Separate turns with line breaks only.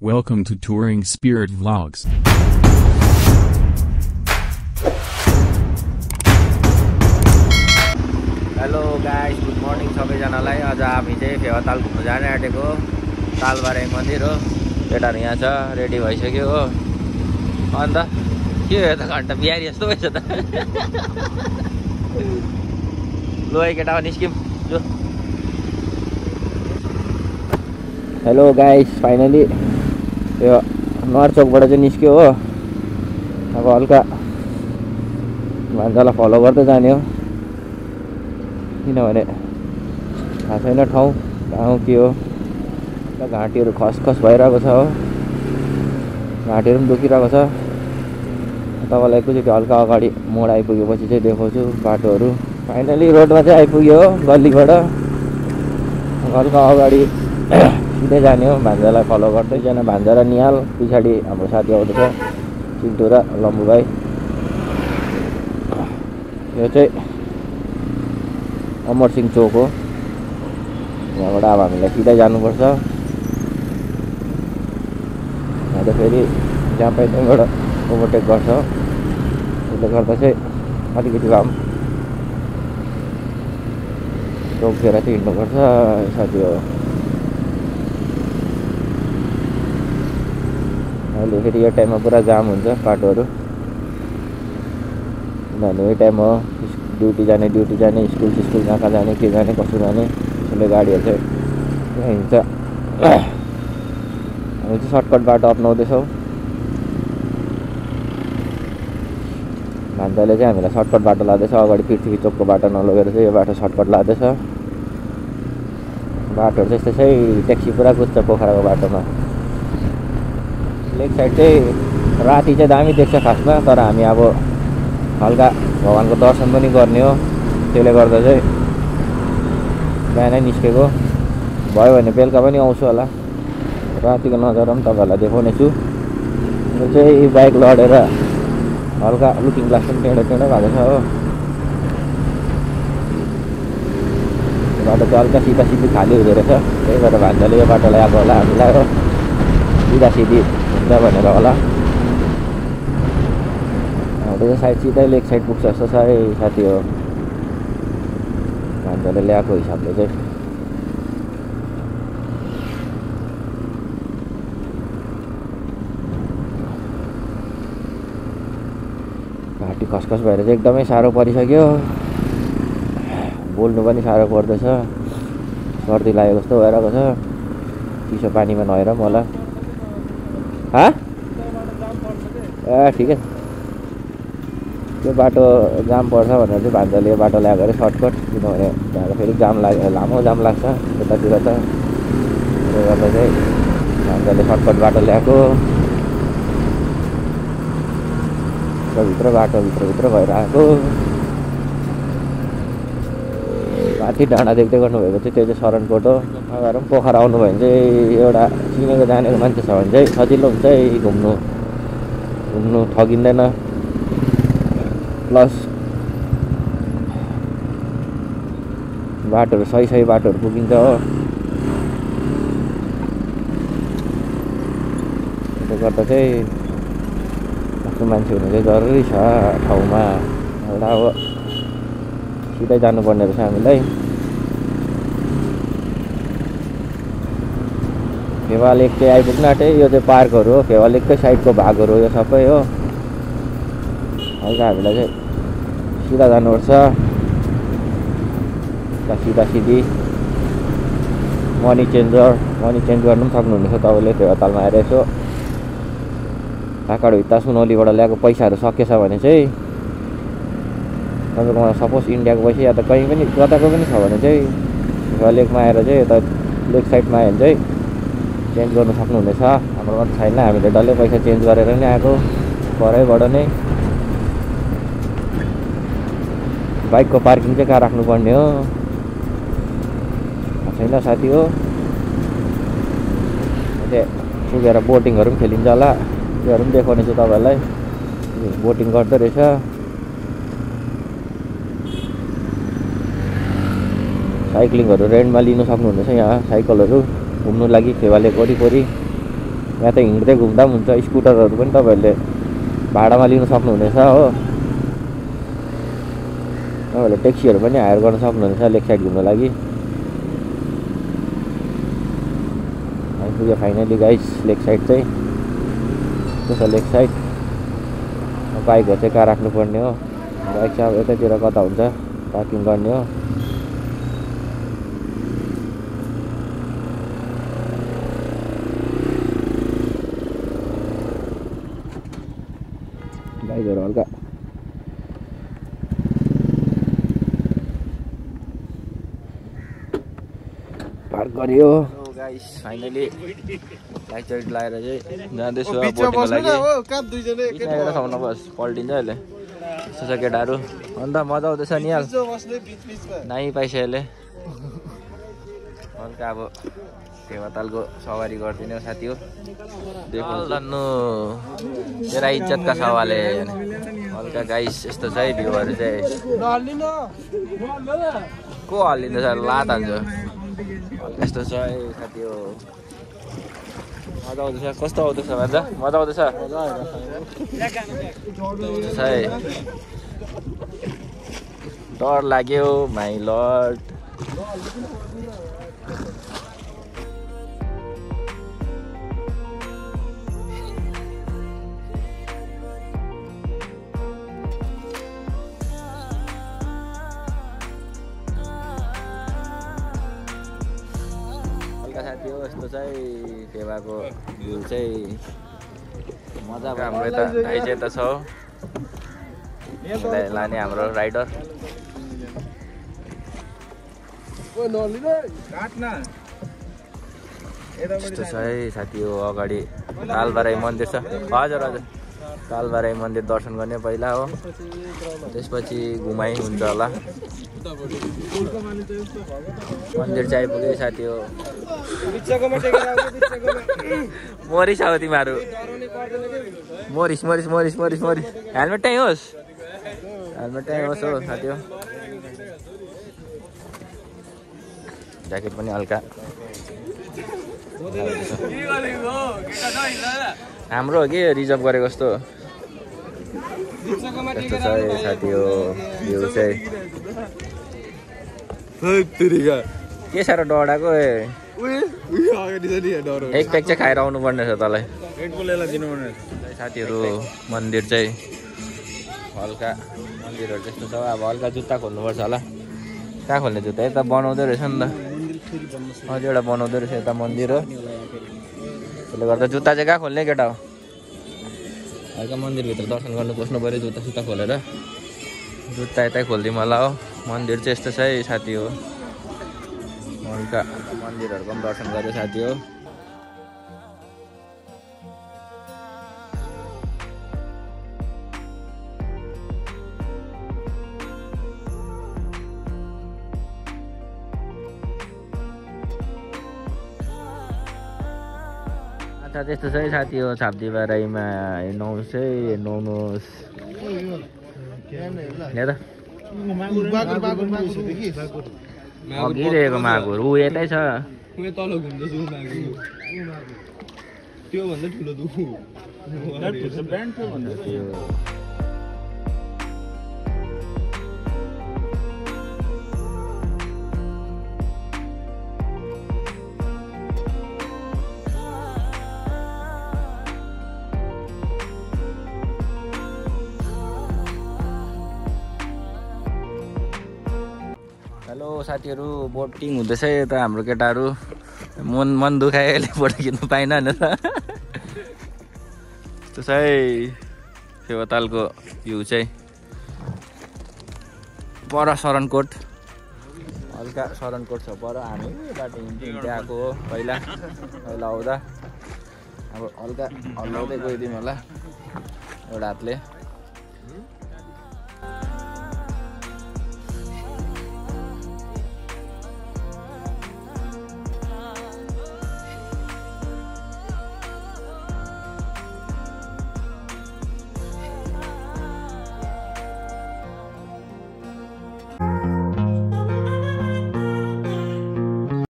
Welcome to Touring Spirit Vlogs.
Hello guys, good morning सबैजनालाई। आज हामी चाहिँ फेवाताल घुम्न जाने आँटेको। तालबारे मन्दिर हो। केटाहरू यहाँ छ, रेडी भइसक्यो हो। अन्त के हो त, घन्टा बिहारी जस्तो भएछ त। लो है केटा, निस्क्यौँ जो। हेलो गाइस, फाइनली यो नरचोकबाट चाहिँ निस्क्यो हो। अब हल्का भान्जालाई फलो गर्दै जाने हो, किनभने थाहा छैन ठाउँ कहाँ के हो। घाँटीहरू खसखस भइरहेको छ हो, घाँटीहरू पनि दुखिरहेको छ। तपाईँलाई एकैचोटि हल्का अगाडि मोड आइपुगेपछि चाहिँ देखाउँछु बाटोहरू। फाइनली रोडमा चाहिँ आइपुग्यो हो, गल्लीबाट हल्का अगाडि सिधै जाने हो। भान्जालाई फलो गर्दै जाने, भान्जा र निहाल, पछाडि हाम्रो साथी आउँदैछ चिन्टु र लम्बु भाइ। यो चाहिँ अमरसिंह चोक हो। यहाँबाट अब हामीलाई सिधै जानुपर्छ। अन्त फेरि जहाँ पाइ त्यहाँबाट ओभरटेक गर्छ। त्यसले गर्दा चाहिँ अलिकति भए चोकतिर चाहिँ हिँड्नुपर्छ साथी हो। अहिले फेरि यो टाइममा पुरा जाम हुन्छ बाटोहरू, किनभने यो टाइम हो ड्युटी जाने, स्कुल कहाँ कहाँ जाने, के जाने, कसो जाने। त्यसले गाडीहरू चाहिँ यहाँ हिँड्छ। हामी चाहिँ सर्टकट बाटो अप्नाउँदैछौँ। भान्जाले चाहिँ हामीलाई सर्टकट बाटो लाँदैछ। अगाडि पृथ्वी चोकको बाटो नलगेर चाहिँ यो बाटो सर्टकट लाँदैछ। बाटोहरू चाहिँ त्यसै ट्याक्सी पुरा कुद्छ पोखराको बाटोमा। लेक साइड चाहिँ राति चाहिँ दामी देख्छ खासमा, तर हामी अब हल्का भगवानको दर्शन पनि गर्ने हो। त्यसले गर्दा चाहिँ बिहानै निस्केको। भयो भने बेलुका पनि आउँछु होला। रातिको नजारा पनि तपाईँहरूलाई देखाउने छु। यो चाहिँ बाइक लडेर हल्का लुकिङ ग्लास पनि टेढो टेढो भएको छ हो। बाटो चाहिँ हल्का सिधा सिधी खाली हुँदो रहेछ। त्यही भएर भान्जाले यो बाटोलाई आएको होला हामीलाई हो, सिधा सिधी हुन्छ भनेर होला। हाम्रो साइड सिधै लेक साइड पुग्छ जस्तो छ है साथी हो। भान्जाले ल्याएको हिसाबले चाहिँ घाँटी खसखस भएर चाहिँ एकदमै साह्रो परिसक्यो। बोल्नु पनि साह्रो पर्दैछ। सर्दी लागेको जस्तो भइरहेको छ। चिसो पानीमा नुहाएर पनि होला। ए ठिकै छ। त्यो बाटो जाम पर्छ भनेर चाहिँ भान्जाले यो बाटो ल्याएको अरे सर्टकट, किनभने त्यहाँ फेरि जाम लामो जाम लाग्छ यतातिर त। त्यसले गर्दा चाहिँ भान्जाले सर्टकट बाटो ल्याएको। भित्र बाटो भित्र भएर आएको। माथि डाँडा देख्दै गर्नुभएको चाहिँ त्यो चाहिँ शरणकोट हो। अगाडि पनि पोखरा आउनुभयो भने चाहिँ एउटा चिनेको जानेको मान्छे छ भने चाहिँ सजिलो हुन्छ है, घुम्नु ठगिँदैन। प्लस बाटोहरू सही बाटोहरू पुगिन्छ हो। त्यसले गर्दा चाहिँ आफ्नो मान्छे हुनु चाहिँ जरुरी छ ठाउँमा। एउटा अब सिधै जानुपर्ने रहेछ हामीलाई। फेवा लेक चाहिँ आइपुग्न आँटे। यो चाहिँ पार्कहरू हो, फेवा लेककै साइडको भागहरू हो यो सबै हो। हल्का हामीलाई चाहिँ सिधा जानुपर्छ, सिधा सिधी। मनी चेन्ज गर्नु पनि सक्नुहुनेछ तपाईँले। फेवातालमा आएर यसो काकाडो हित्ता सुनौलीबाट ल्याएको पैसाहरू सकेछ भने चाहिँ तपाईँकोमा सपोज इन्डियाको पैसा या त कहीँ पनि कताको पनि छ भने चाहिँ फेवा लेकमा आएर चाहिँ यता लेक साइडमा आयो भने चाहिँ चेन्ज गर्नु सक्नुहुनेछ। हाम्रोमा त छैन, हामीले डल्लै पैसा चेन्ज गरेर नै आएको परैबाट नै। बाइकको पार्किङ चाहिँ कहाँ राख्नुपर्ने हो छैन साथी हो। पुगेर बोटिङहरू पनि खेलिन्छ होला, त्योहरू पनि देखाउने छु तपाईँहरूलाई। बोटिङ गर्दो रहेछ। साइक्लिङहरू रेन्टमा लिनु सक्नुहुनेछ यहाँ, साइकलहरू घुम्नु लागि फेवा लेक वरिपरि। यहाँ त हिँड्दै घुम्दा पनि हुन्छ, स्कुटरहरू पनि तपाईँहरूले भाडामा लिन सक्नुहुनेछ हो। तपाईँहरूले ट्याक्सीहरू पनि हायर गर्न सक्नुहुनेछ लेक साइड घुम्नु लागि। आइपुग्यो फाइनली गाइस लेक साइड चाहिँ। त्यसो लेक साइड बाइकहरू चाहिँ कहाँ राख्नुपर्ने हो, बाइक चाहिँ अब यतैतिर कता हुन्छ पार्किङ गर्ने हो। बाइकहरू हल्का पार्क गरियो गाइस। फाइनली बाइक चाहिँ लगाएर चाहिँ जाँदैछु बोटिङको लागि। ठाउँमा बस पल्टिन्छ अहिले। यस्तो छ केटाहरू, अन्त मजा आउँदैछ नि यार, नाइ पाइसक्यो अहिले। हल्का अब फेवातालको सवारी गरिदिने हो साथी हो। लन्नु तेरा इज्जतका सवालले हल्का गाइस। यस्तो छ है भ्यूहरू चाहिँ। को हल्लिँदैछ लात हान्छ यस्तो छ है साथी हो। मजा आउँदैछ, कस्तो आउँदैछ भन्छ, मजा आउँदैछ है। डर लाग्यो माइ लर्ड। साथी हो यस्तो चाहिँ फेवाको भ्यू चाहिँ मजा। हाम्रो यता भाइ चाहिँ यता छ लाने हाम्रो राइडर। यस्तो छ है साथी हो। अगाडि कालबाराई मन्दिर छ। हजुर हजुर, कालबाराई मन्दिर दर्शन गर्ने पहिला हो, त्यसपछि घुमाइ हुन्छ होला। मन्दिर चाहिँ आइपुग्यो साथी हो। मरिस अब तिमीहरू, मरिस मरिस मरिस मरिस मरिस। हेलमेट त्यहीँ होस्, हेलमेट त्यहीँ होस् हो साथी हो। ज्याकेट पनि हल्का हाम्रो हो कि रिजर्भ गरेको जस्तो। त्यस्तो छ साथी हो भ्यू चाहिँ। के साह्रो डढाएको एक प्याक चाहिँ खाएर आउनु पर्ने छ तँलाई साथीहरू। मन्दिर चाहिँ हल्का मन्दिरहरू त्यस्तो छ। अब हल्का जुत्ता खोल्नुपर्छ होला। कहाँ खोल्ने जुत्ता? यता बनाउँदै रहेछ नि त, अझ एउटा बनाउँदै रहेछ यता मन्दिर हो। त्यसले गर्दा जुत्ता चाहिँ कहाँ खोल्ने केटा हो? हल्का मन्दिरभित्र दर्शन गर्नु पस्नु पऱ्यो जुत्ता सुत्ता खोलेर। जुत्ता यतै खोलिदिउँ होला हो। मन्दिर चाहिँ यस्तो छ है साथी हो। हल्का मन्दिरहरूको पनि दर्शन गऱ्यो साथी हो। त्यस्तो छ है साथी हो। छाप्दीबाराईमा हेर्नुहोस् है, हेर्नुहोस् अघिरहेको मागुर ऊ यतै छ। हेलो साथीहरू, बोटिङ हुँदैछ यता हाम्रो केटाहरू। मन दुखायो अहिले फोटो खिच्नु पाइन होइन त। त्यो छ है फेवातालको भ्यू चाहिँ। पर शरणकोट, हल्का शरणकोट छ पर। हामी बाटो हिँड्दै आएको हो पहिला आउँदा। अब हल्का हल्लाउँदै गइदिउँ होला एउटा हातले।